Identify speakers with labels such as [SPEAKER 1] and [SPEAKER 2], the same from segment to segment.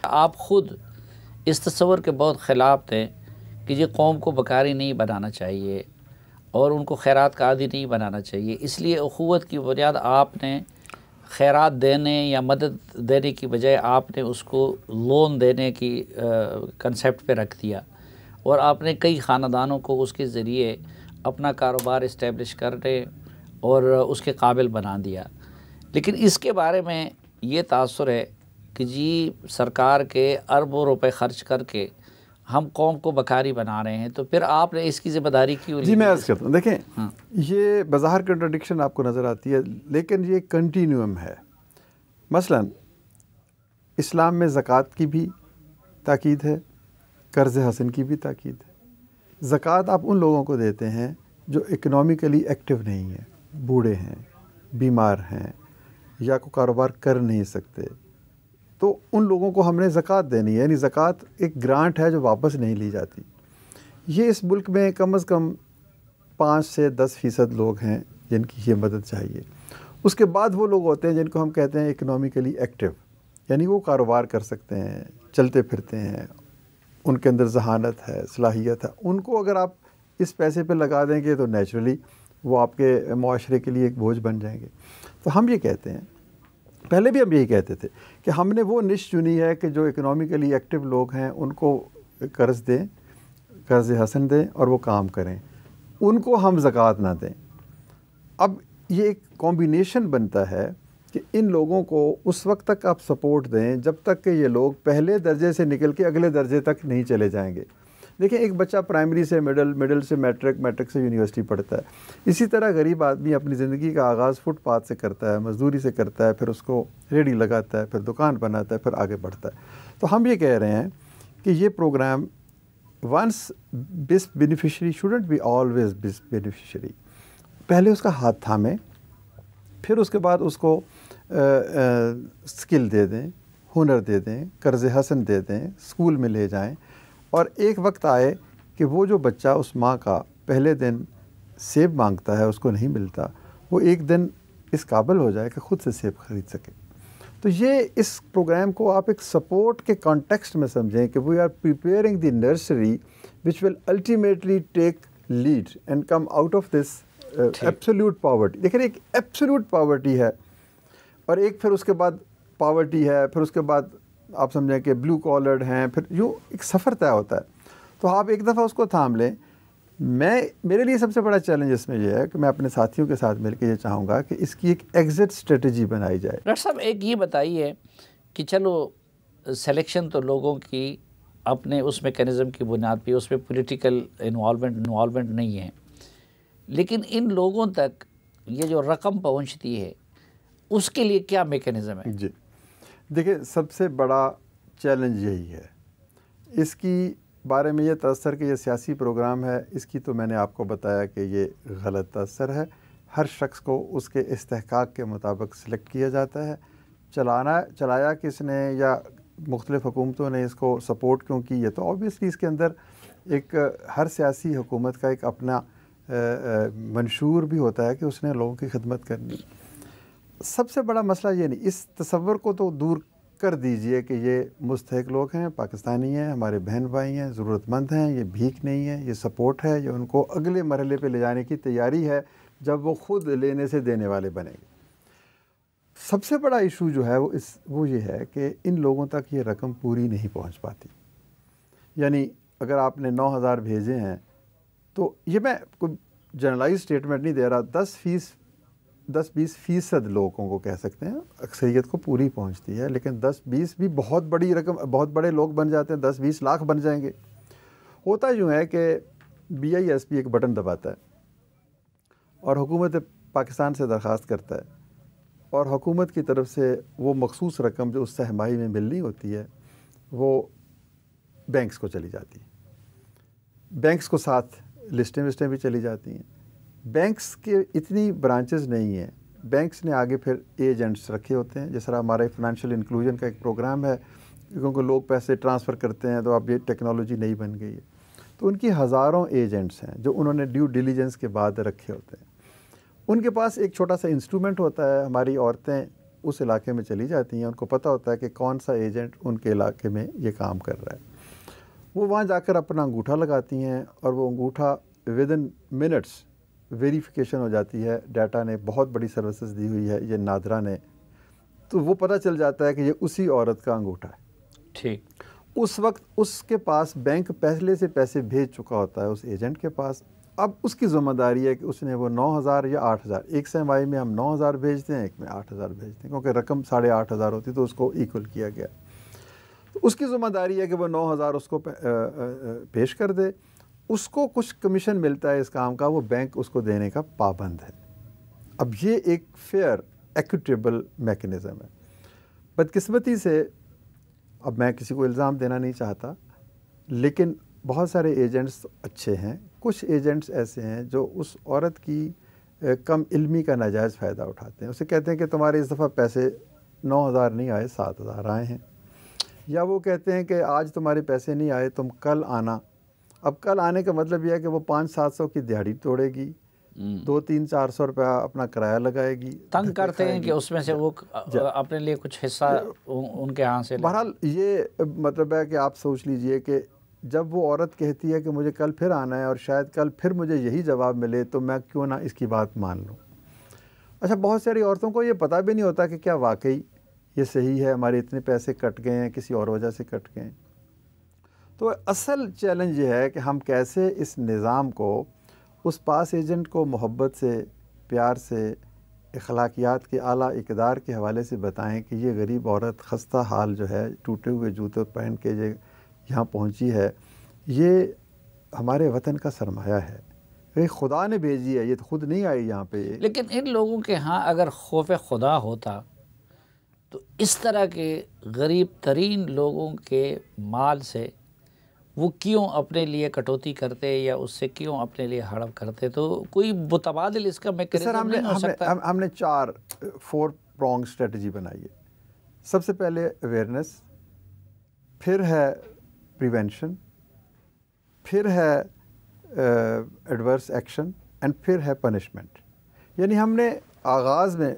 [SPEAKER 1] آپ خود اس تصور کے بہت خلاف تھے کہ یہ قوم کو بکاری نہیں بنانا چاہیے اور ان کو خیرات کا عادی نہیں بنانا چاہیے، اس لیے اخوت کی بنیاد آپ نے خیرات دینے یا مدد دینے کی بجائے آپ نے اس کو لون دینے کی کنسیپٹ پہ رکھ دیا، اور آپ نے کئی خاندانوں کو اس کے ذریعے اپنا کاروبار اسٹیبلش کرنے اور اس کے قابل بنا دیا۔ لیکن اس کے بارے میں یہ تاثر ہے کہ جی سرکار کے اربوں روپے خرچ کر کے ہم قوم کو بکاری بنا رہے ہیں، تو پھر آپ نے اس کی ذمہ داری کیوں لی؟
[SPEAKER 2] جی میں عرض کرتا ہوں، دیکھیں یہ بظاہر کنٹرڈکشن آپ کو نظر آتی ہے، لیکن یہ کنٹینیوم ہے۔ مثلا اسلام میں زکوٰۃ کی بھی تاکید ہے، قرض حسن کی بھی تاکید ہے۔ زکوٰۃ آپ ان لوگوں کو دیتے ہیں جو اکنامکلی ایکٹیو نہیں ہیں، بوڑھے ہیں، بیمار ہیں یا کوئی کاروبار کر نہیں سکتے، تو ان لوگوں کو ہم نے زکوٰۃ دینی ہے، یعنی زکوٰۃ ایک گرانٹ ہے جو واپس نہیں لی جاتی۔ یہ اس ملک میں کم از کم 5 سے 10% لوگ ہیں جن کی یہ مدد چاہیے۔ اس کے بعد وہ لوگ ہوتے ہیں جن کو ہم کہتے ہیں اکنامکلی ایکٹیو، یعنی وہ کاروبار کر سکتے ہیں، چلتے پھرتے ہیں، ان کے اندر ذہانت ہے، صلاحیت ہے۔ ان کو اگر آپ اس پیسے پہ لگا دیں گے تو نیچرلی وہ آپ کے معاشرے کے لیے ایک بوجھ بن جائیں گے۔ تو ہم یہ کہتے ہیں، پہلے بھی ہم یہی کہتے تھے کہ ہم نے وہ نش چنی ہے کہ جو اکنامکلی ایکٹیو لوگ ہیں ان کو قرض دیں، قرض حسن دیں اور وہ کام کریں، ان کو ہم زکوٰۃ نہ دیں۔ اب یہ ایک کمبینیشن بنتا ہے کہ ان لوگوں کو اس وقت تک آپ سپورٹ دیں جب تک کہ یہ لوگ پہلے درجے سے نکل کے اگلے درجے تک نہیں چلے جائیں گے۔ دیکھیں ایک بچہ پرائمری سے مڈل سے میٹرک سے یونیورسٹی پڑھتا ہے، اسی طرح غریب آدمی اپنی زندگی کا آغاز فٹ پاتھ سے کرتا ہے، مزدوری سے کرتا ہے، پھر اس کو ریڑھی لگاتا ہے، پھر دکان بناتا ہے، پھر آگے بڑھتا ہے۔ تو ہم یہ کہہ رہے ہیں کہ یہ programme once best beneficiary should be always best beneficiary. پہلے اس کا ہاتھ تھامیں، پھر اس کے بعد اس کو اسکل دے دیں، ہنر دے دیں، قرض حسن دے دیں، اسکول میں لے جائیں، اور ایک وقت آئے کہ وہ جو بچہ اس ماں کا پہلے دن سیب مانگتا ہے اس کو نہیں ملتا، وہ ایک دن اس قابل ہو جائے کہ خود سے سیب خرید سکے۔ تو یہ اس پروگرام کو آپ ایک سپورٹ کے کانٹیکسٹ میں سمجھیں کہ we are preparing the nursery which will ultimately take lead and come out of this absolute poverty. دیکھیں ایک ایبسلیوٹ پاورٹی ہے اور ایک پھر اس کے بعد پاورٹی ہے، پھر اس کے بعد آپ سمجھیں کہ بلو کالرڈ ہیں، پھر یوں ایک سفر طے ہوتا ہے۔ تو آپ ایک دفعہ اس کو تھام لیں۔ میرے لیے سب سے بڑا چیلنج اس میں یہ ہے کہ میں اپنے ساتھیوں کے ساتھ مل کے یہ چاہوں گا کہ اس کی ایک ایگزٹ اسٹریٹجی بنائی جائے۔
[SPEAKER 1] ڈاکٹر صاحب ایک یہ بتائیے کہ چلو سلیکشن تو لوگوں کی اپنے اس میکینزم کی بنیاد پہ، اس میں پولیٹیکل انوالومنٹ نہیں ہے، لیکن ان لوگوں تک یہ جو رقم پہنچتی ہے اس کے لیے کیا میکینزم ہے؟
[SPEAKER 2] جی دیکھیں سب سے بڑا چیلنج یہی ہے۔ اس کی بارے میں یہ تاثر کہ یہ سیاسی پروگرام ہے، اس کی تو میں نے آپ کو بتایا کہ یہ غلط تاثر ہے۔ ہر شخص کو اس کے استحقاق کے مطابق سلیکٹ کیا جاتا ہے۔ چلایا کس نے یا مختلف حکومتوں نے اس کو سپورٹ کیوں کی، یہ تو آبویسلی اس کے اندر ایک ہر سیاسی حکومت کا ایک اپنا منشور بھی ہوتا ہے کہ اس نے لوگوں کی خدمت کرنی۔ سب سے بڑا مسئلہ یہ نہیں، اس تصور کو تو دور کر دیجئے کہ یہ مستحق لوگ ہیں، پاکستانی ہیں، ہمارے بہن بھائی ہیں، ضرورت مند ہیں، یہ بھیک نہیں ہے، یہ سپورٹ ہے، یہ ان کو اگلے مرحلے پہ لے جانے کی تیاری ہے جب وہ خود لینے سے دینے والے بنیں گے۔ سب سے بڑا ایشو جو ہے وہ یہ ہے کہ ان لوگوں تک یہ رقم پوری نہیں پہنچ پاتی۔ یعنی اگر آپ نے 9,000 بھیجے ہیں تو یہ میں کوئی جنرلائز اسٹیٹمنٹ نہیں دے رہا، 10-20% لوگوں کو کہہ سکتے ہیں، اکثریت کو پوری پہنچتی ہے، لیکن 10-20 بھی بہت بڑی رقم، بہت بڑے لوگ بن جاتے ہیں، 10-20 لاکھ بن جائیں گے۔ ہوتا یوں ہے کہ BISP ایک بٹن دباتا ہے اور حکومت پاکستان سے درخواست کرتا ہے، اور حکومت کی طرف سے وہ مخصوص رقم جو اس سہ-ماہی میں ملنی ہوتی ہے وہ بینکس کو چلی جاتی ہے۔ بینکس کو ساتھ لسٹیں بھی چلی جاتی ہیں۔ بینکس کے اتنی برانچز نہیں ہیں، بینکس نے آگے پھر ایجنٹس رکھے ہوتے ہیں، جس طرح ہمارے فنانشل انکلوژن کا ایک پروگرام ہے، کیونکہ لوگ پیسے ٹرانسفر کرتے ہیں تو اب یہ ٹیکنالوجی نہیں بن گئی ہے، تو ان کی ہزاروں ایجنٹس ہیں جو انہوں نے ڈیو ڈیلیجنس کے بعد رکھے ہوتے ہیں۔ ان کے پاس ایک چھوٹا سا انسٹرومنٹ ہوتا ہے، ہماری عورتیں اس علاقے میں چلی جاتی ہیں. ان کو پتہ ہوتا ہے کہ کون سا ایجنٹ ان کے علاقے میں یہ کام کر رہا ہے. وہ وہاں جا کر اپنا انگوٹھا لگاتی ہیں اور وہ انگوٹھا ودن منٹس ویریفیکیشن ہو جاتی ہے. ڈیٹا نے بہت بڑی سروسز دی ہوئی ہے یہ نادرا نے, تو وہ پتہ چل جاتا ہے کہ یہ اسی عورت کا انگوٹھا ہے.
[SPEAKER 1] ٹھیک. اس
[SPEAKER 2] وقت اس کے پاس بینک پہلے سے پیسے بھیج چکا ہوتا ہے اس ایجنٹ کے پاس. اب اس کی ذمہ داری ہے کہ اس نے وہ 9,000 یا 8,000, ایک سرمائی میں ہم 9,000 بھیجتے ہیں, ایک میں 8,000 بھیجتے ہیں, کیونکہ رقم 8,500 ہوتی تو اس کو ایکول کیا گیا. تو اس کی ذمہ داری ہے کہ وہ 9,000 اس کو پیش کر دے. اس کو کچھ کمیشن ملتا ہے اس کام کا, وہ بینک اس کو دینے کا پابند ہے. اب یہ ایک فیئر ایکوٹیبل میکنزم ہے. بدقسمتی سے, اب میں کسی کو الزام دینا نہیں چاہتا, لیکن بہت سارے ایجنٹس اچھے ہیں, کچھ ایجنٹس ایسے ہیں جو اس عورت کی کم علمی کا ناجائز فائدہ اٹھاتے ہیں. اسے کہتے ہیں کہ تمہارے اس دفعہ پیسے 9,000 نہیں آئے, 7,000 آئے ہیں. یا وہ کہتے ہیں کہ آج تمہارے پیسے نہیں آئے, تم کل آنا. اب کل آنے کا مطلب یہ ہے کہ وہ 500-700 کی دیہڑی توڑے گی, 200-400 روپیہ اپنا کرایہ لگائے گی.
[SPEAKER 1] تنگ کرتے ہیں کہ اس میں سے وہ اپنے لیے کچھ حصہ ان کے ہاں سے.
[SPEAKER 2] بہرحال یہ مطلب ہے کہ آپ سوچ لیجئے کہ جب وہ عورت کہتی ہے کہ مجھے کل پھر آنا ہے اور شاید کل پھر مجھے یہی جواب ملے, تو میں کیوں نہ اس کی بات مان لوں. اچھا, بہت ساری عورتوں کو یہ پتہ بھی نہیں ہوتا کہ کیا واقعی یہ صحیح ہے, ہمارے اتنے پیسے کٹ گئے ہیں, کسی اور وجہ سے کٹ گئے ہیں. تو اصل چیلنج یہ ہے کہ ہم کیسے اس نظام کو اس پاس ایجنٹ کو محبت سے, پیار سے, اخلاقیات کے اعلیٰ اقدار کے حوالے سے بتائیں کہ یہ غریب عورت خستہ حال جو ہے, ٹوٹے ہوئے جوتے پہن کے جو یہاں پہنچی ہے, یہ ہمارے وطن کا سرمایہ ہے, یہ خدا نے بھیجی ہے, یہ تو خود نہیں آئی یہاں پہ.
[SPEAKER 1] لیکن ان لوگوں کے ہاں اگر خوف خدا ہوتا تو اس طرح کے غریب ترین لوگوں کے مال سے وہ کیوں اپنے لیے کٹوتی کرتے یا اس سے کیوں اپنے لیے ہڑپ کرتے؟ تو کوئی متبادل اس کا میکینزم نہیں ہو سکتا؟
[SPEAKER 2] ہم نے 4 پرونگ اسٹریٹجی بنائی ہے. سب سے پہلے اویئرنیس, پھر ہے پریونشن, پھر ہے ایڈورس ایکشن, اینڈ پھر ہے پنشمنٹ. یعنی ہم نے آغاز میں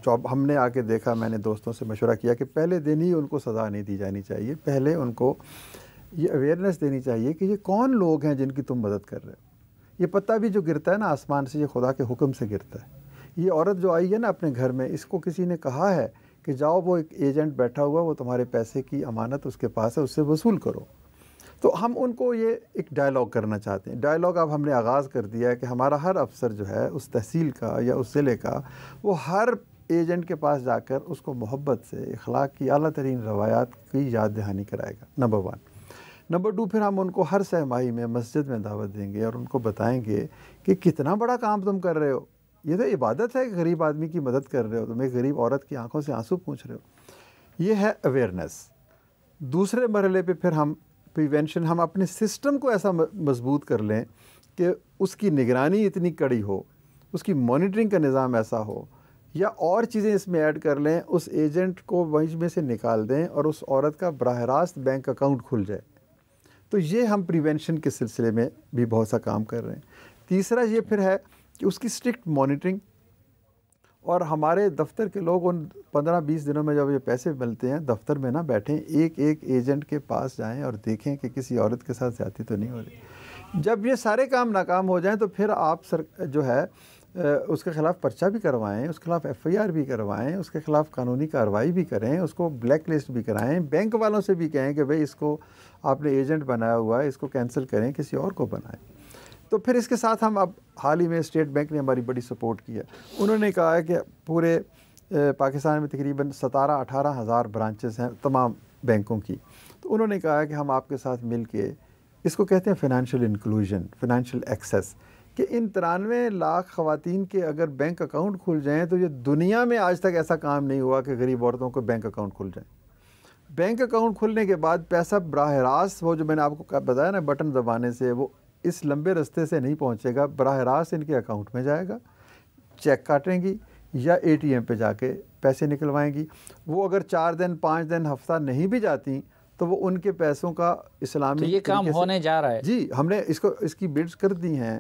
[SPEAKER 2] جب ہم نے آ کے دیکھا, میں نے دوستوں سے مشورہ کیا کہ پہلے دن ہی ان کو سزا نہیں دی جانی چاہیے. پہلے ان کو یہ اویئرنیس دینی چاہیے کہ یہ کون لوگ ہیں جن کی تم مدد کر رہے ہو. یہ پتہ بھی جو گرتا ہے نا آسمان سے, یہ خدا کے حکم سے گرتا ہے. یہ عورت جو آئی ہے نا اپنے گھر میں, اس کو کسی نے کہا ہے کہ جاؤ, وہ ایک ایجنٹ بیٹھا ہوا, وہ تمہارے پیسے کی امانت اس کے پاس ہے, اس سے وصول کرو. تو ہم ان کو یہ ایک ڈائلاگ کرنا چاہتے ہیں. ڈائلاگ اب ہم نے آغاز کر دیا ہے کہ ہمارا ہر افسر جو ہے اس تحصیل کا یا اس ضلع کا, وہ ہر ایجنٹ کے پاس جا کر اس کو محبت سے اخلاق کی اعلیٰ ترین روایات کی یاد دہانی کرائے گا. نمبر 1. نمبر 2, پھر ہم ان کو ہر سہ ماہی میں مسجد میں دعوت دیں گے اور ان کو بتائیں گے کہ کتنا بڑا کام تم کر رہے ہو. یہ تو عبادت ہے کہ غریب آدمی کی مدد کر رہے ہو, تم ایک غریب عورت کی آنکھوں سے آنسو پوچھ رہے ہو. یہ ہے اویئرنیس. دوسرے مرحلے پہ پھر ہم پریونشن, ہم اپنے سسٹم کو ایسا مضبوط کر لیں کہ اس کی نگرانی اتنی کڑی ہو, اس کی مانیٹرنگ کا نظام ایسا ہو, یا اور چیزیں اس میں ایڈ کر لیں, اس ایجنٹ کو وہیں میں سے نکال دیں اور اس عورت کا براہ راست بینک اکاؤنٹ کھل جائے. تو یہ ہم پریونشن کے سلسلے میں بھی بہت سا کام کر رہے ہیں. تیسرا یہ پھر ہے کہ اس کی اسٹرکٹ مانیٹرنگ, اور ہمارے دفتر کے لوگ ان 15-20 دنوں میں جب یہ پیسے ملتے ہیں, دفتر میں نہ بیٹھیں, ایک ایک ایجنٹ کے پاس جائیں اور دیکھیں کہ کسی عورت کے ساتھ زیادتی تو نہیں ہو رہی. جب یہ سارے کام ناکام ہو جائیں تو پھر آپ جو ہے اس کے خلاف پرچہ بھی کروائیں, اس کے خلاف FIR بھی کروائیں, اس کے خلاف قانونی کارروائی بھی کریں, اس کو بلیک لسٹ بھی کرائیں, بینک والوں سے بھی کہیں کہ بھئی اس کو آپ نے ایجنٹ بنایا ہوا ہے, اس کو کینسل کریں, کسی اور کو بنائیں. تو پھر اس کے ساتھ ہم اب حال ہی میں اسٹیٹ بینک نے ہماری بڑی سپورٹ کی ہے. انہوں نے کہا ہے کہ پورے پاکستان میں تقریباً 17-18 ہزار برانچز ہیں تمام بینکوں کی. تو انہوں نے کہا ہے کہ ہم آپ کے ساتھ مل کے, اس کو کہتے ہیں فائنینشیل انکلوژن, فائنینشیل ایکسیس, کہ ان 93 لاکھ خواتین کے اگر بینک اکاؤنٹ کھل جائیں تو یہ دنیا میں آج تک ایسا کام نہیں ہوا کہ غریب عورتوں کو بینک اکاؤنٹ کھل جائیں. بینک اکاؤنٹ کھلنے کے بعد پیسہ براہ راست, وہ جو میں نے آپ کو بتایا نا بٹن دبانے سے, وہ اس لمبے رستے سے نہیں پہنچے گا, براہ راست ان کے اکاؤنٹ میں جائے گا. چیک کاٹیں گی یا ATM پہ جا کے پیسے نکلوائیں گی. وہ اگر 4 دن 5 دن ہفتہ نہیں بھی جاتی تو وہ ان کے پیسوں کا اسلامی,
[SPEAKER 1] تو یہ کام ہونے جا رہا ہے.
[SPEAKER 2] جی, ہم نے اس کی بڈز کر دی ہیں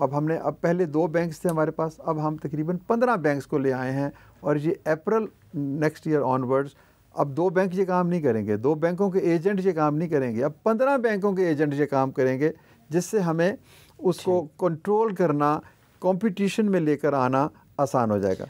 [SPEAKER 2] اب ہم نے پہلے 2 بینکس تھے ہمارے پاس، اب ہم تقریباً 15 بینکس کو لے آئے ہیں، اور یہ اپریل نیکسٹ ایئر آن ورڈز اب 2 بینک یہ کام نہیں کریں گے، 2 بینکوں کے ایجنٹ یہ کام نہیں کریں گے، اب 15 بینکوں کے ایجنٹ یہ کام کریں گے، جس سے ہمیں اس کو کنٹرول کرنا، کمپٹیشن میں لے کر آنا آسان ہو جائے گا۔